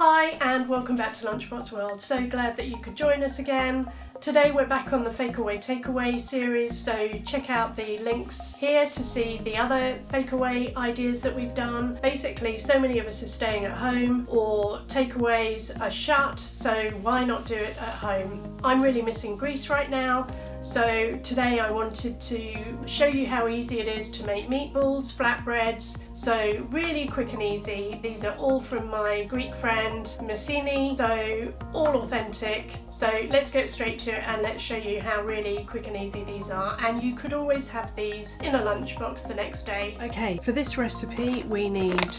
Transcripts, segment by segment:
Hi and welcome back to Lunchbox World. So glad that you could join us again. Today we're back on the fakeaway takeaway series, so check out the links here to see the other fakeaway ideas that we've done. Basically, so many of us are staying at home or takeaways are shut, so why not do it at home? I'm really missing Greece right now, so today I wanted to show you how easy it is to make meatballs, flatbreads, so really quick and easy. These are all from my Greek friend Messini, so all authentic. So let's get straight to it and let's show you how really quick and easy these are, and you could always have these in a lunchbox the next day. Okay, for this recipe we need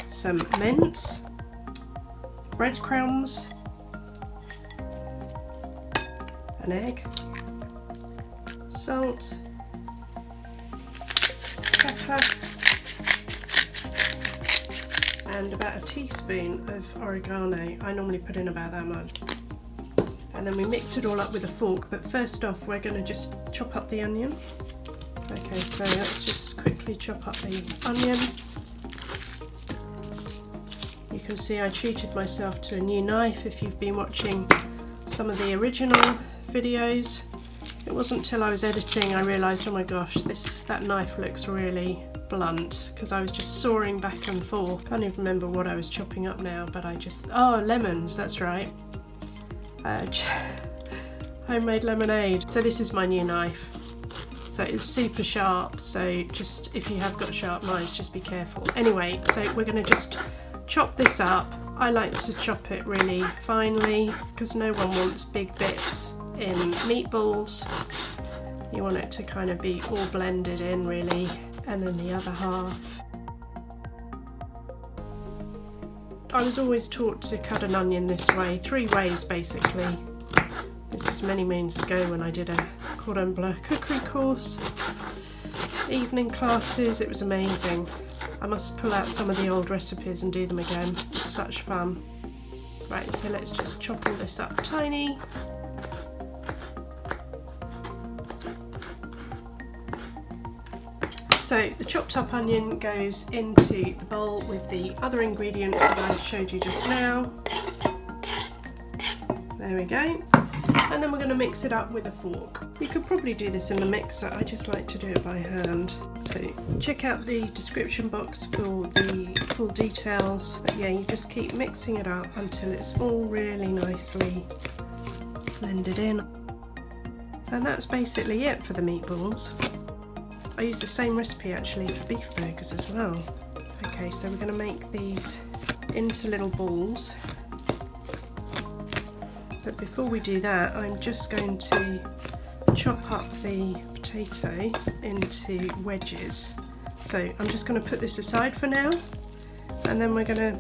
some mince, breadcrumbs, an egg, salt, pepper, and about a teaspoon of oregano. I normally put in about that much. And then we mix it all up with a fork, but first off we're going to just chop up the onion. Okay, so let's just quickly chop up the onion. You can see I treated myself to a new knife. If you've been watching some of the original videos, it wasn't until I was editing I realised, oh my gosh, that knife looks really blunt, because I was just sawing back and forth. Can't even remember what I was chopping up now, but oh, lemons, that's right. Homemade lemonade. So this is my new knife. So it's super sharp, so just if you have got sharp knives, just be careful. Anyway, so we're going to just chop this up. I like to chop it really finely because no one wants big bits in meatballs. You want it to kind of be all blended in really, and then the other half. I was always taught to cut an onion this way, 3 ways basically. This is many moons ago when I did a cordon bleu cookery course, evening classes. It was amazing. I must pull out some of the old recipes and do them again. It's such fun. Right, so let's just chop all this up tiny. So the chopped up onion goes into the bowl with the other ingredients that I showed you just now. There we go. And then we're going to mix it up with a fork. You could probably do this in the mixer, I just like to do it by hand. So check out the description box for the full details. But yeah, you just keep mixing it up until it's all really nicely blended in. And that's basically it for the meatballs. I use the same recipe actually for beef burgers as well. Okay, so we're going to make these into little balls. But before we do that, I'm just going to chop up the potato into wedges. So I'm just going to put this aside for now, and then we're going to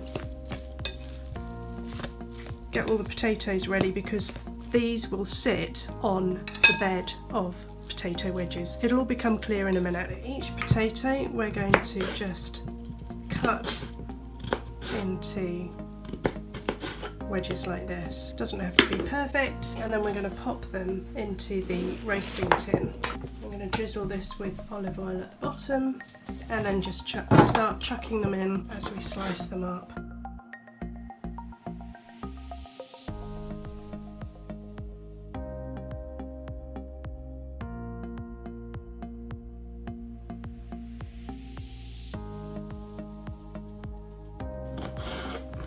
get all the potatoes ready, because these will sit on the bed of potato wedges. It'll all become clear in a minute. Each potato we're going to just cut into wedges like this. Doesn't have to be perfect. And then we're going to pop them into the roasting tin. I'm going to drizzle this with olive oil at the bottom, and then just start chucking them in as we slice them up.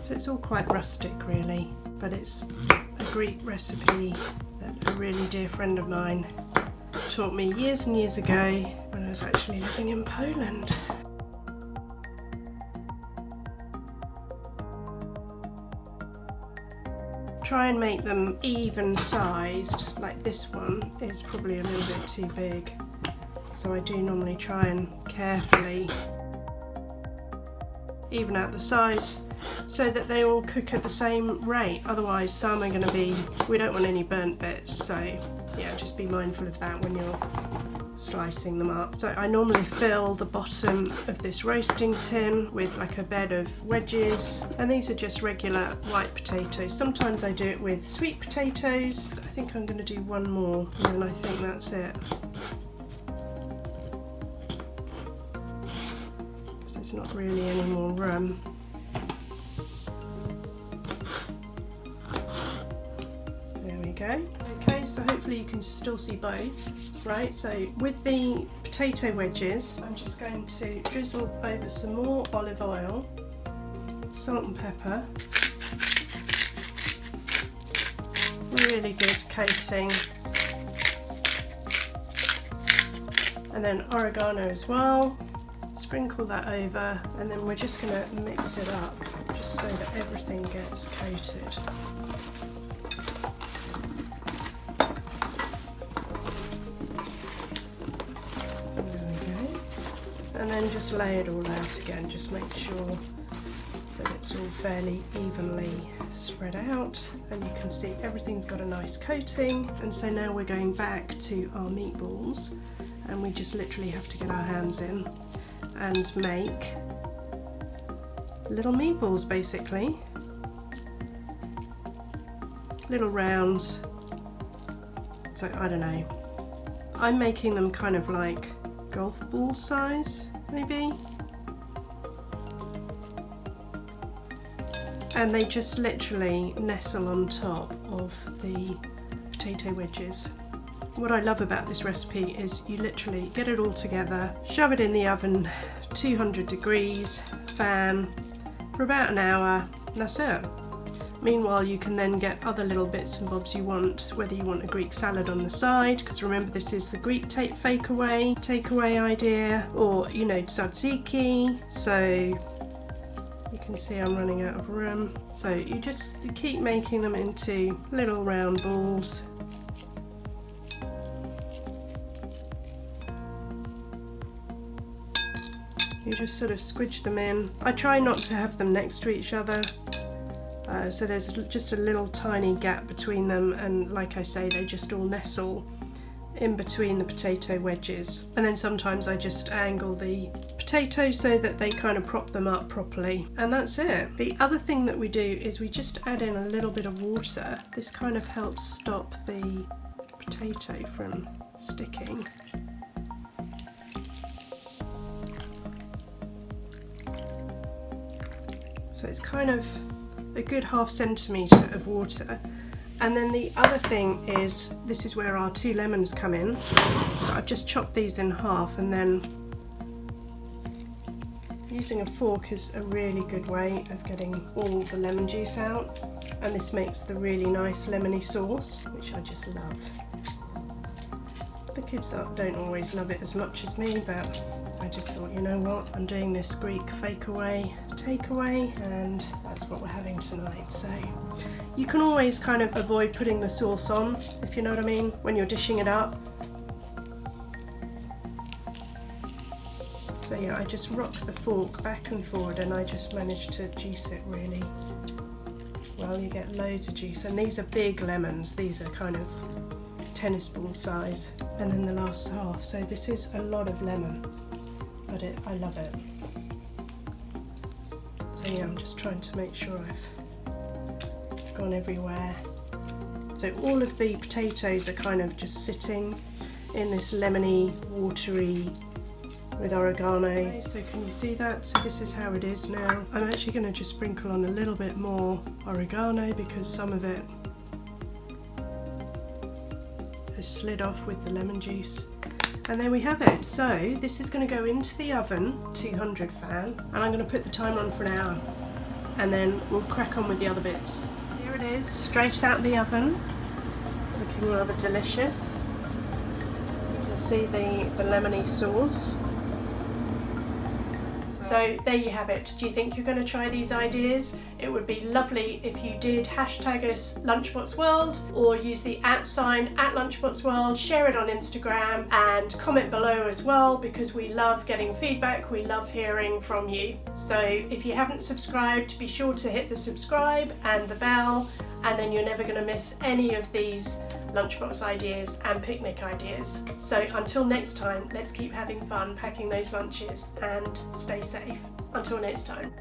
So it's all quite rustic really, but it's a Greek recipe that a really dear friend of mine taught me years and years ago when I was actually living in Poland. Try and make them even sized, like this one is probably a little bit too big. So I do normally try and carefully even out the size so that they all cook at the same rate. Otherwise some are going to be, we don't want any burnt bits, so yeah, just be mindful of that when you're slicing them up. So I normally fill the bottom of this roasting tin with like a bed of wedges, and these are just regular white potatoes. Sometimes I do it with sweet potatoes. I think I'm going to do one more and then I think that's it. There's not really any more room. go. Okay, so hopefully you can still see both. Right, so with the potato wedges, I'm just going to drizzle over some more olive oil, salt and pepper. Really good coating. And then oregano as well. Sprinkle that over, and then we're just going to mix it up just so that everything gets coated. There we go. And then just lay it all out again, just make sure that it's all fairly evenly spread out, and you can see everything's got a nice coating. And so now we're going back to our meatballs, and we just literally have to get our hands in and make little meatballs, basically. Little rounds. So I don't know. I'm making them kind of like golf ball size, maybe. And they just literally nestle on top of the potato wedges. What I love about this recipe is you literally get it all together, shove it in the oven, 200 degrees, fan, for about an hour, and that's it. Meanwhile, you can then get other little bits and bobs you want, whether you want a Greek salad on the side, because remember this is the Greek takeaway idea, or you know, tzatziki. So you can see I'm running out of room. So you keep making them into little round balls. You just sort of squidge them in. I try not to have them next to each other, so there's just a little tiny gap between them, and like I say, they just all nestle in between the potato wedges. And then sometimes I just angle the potatoes so that they kind of prop them up properly, and that's it. The other thing that we do is we just add in a little bit of water. This kind of helps stop the potato from sticking. So it's kind of a good ½ centimetre of water. And then the other thing is, this is where our 2 lemons come in. So I've just chopped these in half, and then using a fork is a really good way of getting all the lemon juice out. And this makes the really nice lemony sauce, which I just love. The kids don't always love it as much as me, but I just thought, you know what, I'm doing this Greek fakeaway takeaway, and that's what we're having tonight. So you can always kind of avoid putting the sauce on, if you know what I mean, when you're dishing it up. So yeah, I just rock the fork back and forward, and I just managed to juice it really well. You get loads of juice, and these are big lemons. These are kind of tennis ball size, and then the last half. So this is a lot of lemon, but I love it. So yeah, I'm just trying to make sure I've gone everywhere. So all of the potatoes are kind of just sitting in this lemony, watery with oregano. Okay, so can you see that? So this is how it is now. I'm actually going to just sprinkle on a little bit more oregano because some of it has slid off with the lemon juice. And there we have it. So this is going to go into the oven, 200 fan, and I'm going to put the timer on for an hour, and then we'll crack on with the other bits. Here it is, straight out the oven, looking rather delicious. You can see the lemony sauce. So there you have it. Do you think you're going to try these ideas? It would be lovely if you did hashtag us LunchboxWorld, or use the @sign @LunchboxWorld, share it on Instagram, and comment below as well, because we love getting feedback, we love hearing from you. So if you haven't subscribed, be sure to hit the subscribe and the bell, and then you're never going to miss any of these lunchbox ideas and picnic ideas. So until next time, let's keep having fun packing those lunches and stay safe. Until next time.